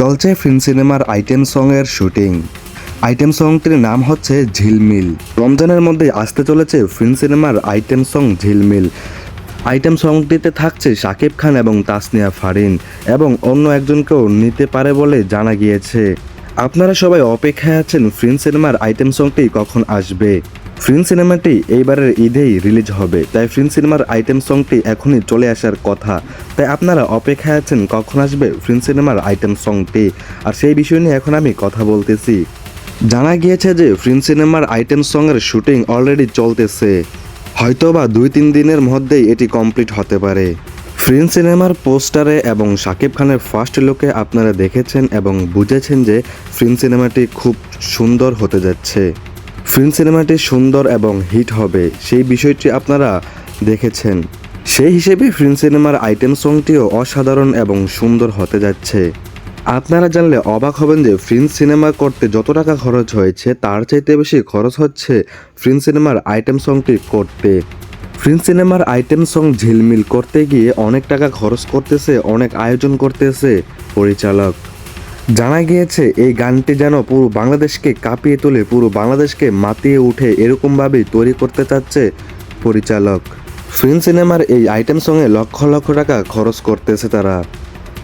চলছে ফিল্ম সিনেমার item সং-এর shooting. Item সংটির নাম হচ্ছে ঝিলমিল। রমজানের মধ্যে আসতে চলেছে ফিল্ম সিনেমার আইটেম সং ঝিলমিল। আইটেম সংটিতে থাকছে শাকিব খান এবং তাসনিয়া ফারিন এবং অন্য একজনকেও নিতে পারে বলে জানা গিয়েছে। আপনারা সবাই অপেক্ষায় আছেন ফিল্ম সিনেমার আইটেম সংটি কখন আসবে। ফিল্ম সিনেমাটি এইবারের ঈদেই রিলিজ হবে, তাই ফিল্ম সিনেমার আইটেম সংটি এখনই চলে আসার কথা। তাই আপনারা অপেক্ষায় আছেন কখন আসবে ফিল্ম সিনেমার আইটেম সংটি, আর সেই বিষয় নিয়ে এখন আমি কথা বলতেছি। জানা গিয়েছে যে ফিল্ম সিনেমার আইটেম সংয়ের শুটিং অলরেডি চলতেছে, হয়তোবা 2-3 দিনের মধ্যেই এটি কমপ্লিট হতে পারে। ফিল্ম সিনেমার পোস্টারে এবং শাকিব খানের ফার্স্ট লুকে আপনারা দেখেছেন এবং বুঝেছেন যে ফিল্ম সিনেমাটি খুব সুন্দর হতে যাচ্ছে। ফিল্ম সিনেমাটি সুন্দর এবং হিট হবে, সেই বিষয়টি আপনারা দেখেছেন। সেই হিসেবে ফিল্ম সিনেমার আইটেম সংটিও অসাধারণ এবং সুন্দর হতে যাচ্ছে। আপনারা জানলে অবাক হবেন যে ফিল্ম সিনেমা করতে যত টাকা খরচ হয়েছে তার চাইতে বেশি খরচ হচ্ছে ফিল্ম সিনেমার আইটেম সংটি করতে। ফিল্ম সিনেমার আইটেম সং ঝিলমিল করতে গিয়ে অনেক টাকা খরচ করতেছে, অনেক আয়োজন করতেছে পরিচালক। জানা গিয়েছে এই গানটি যেন পুরো বাংলাদেশকে কাঁপিয়ে তোলে, পুরো বাংলাদেশকে মাতিয়ে উঠে, এরকমভাবেই তৈরি করতে চাচ্ছে পরিচালক। ফিল্ম সিনেমার এই আইটেম সঙ্গে লক্ষ লক্ষ টাকা খরচ করতেছে তারা।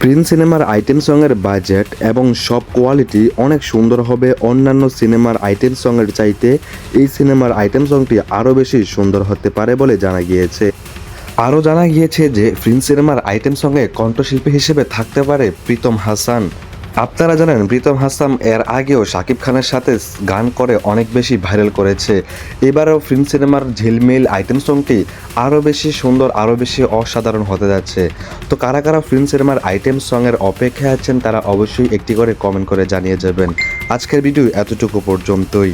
ফিল্ম সিনেমার আইটেম সঙ্গের বাজেট এবং সব কোয়ালিটি অনেক সুন্দর হবে। অন্যান্য সিনেমার আইটেম সঙ্গের চাইতে এই সিনেমার আইটেম সংটি আরও বেশি সুন্দর হতে পারে বলে জানা গিয়েছে। আরও জানা গিয়েছে যে ফিল্ম সিনেমার আইটেম সঙ্গে কণ্ঠশিল্পী হিসেবে থাকতে পারে প্রীতম হাসান। আপনারা জানেন প্রীতম হাসান এর আগেও শাকিব খানের সাথে গান করে অনেক বেশি ভাইরাল করেছে। এবারেও ফিল্ম সিনেমার ঝিলমিল আইটেম সংটি আরও বেশি সুন্দর, আরও বেশি অসাধারণ হতে যাচ্ছে। তো কারা কারা ফিল্ম সিনেমার আইটেম সংয়ের অপেক্ষায় আছেন তারা অবশ্যই একটি করে কমেন্ট করে জানিয়ে যাবেন। আজকের ভিডিও এতটুকু পর্যন্তই।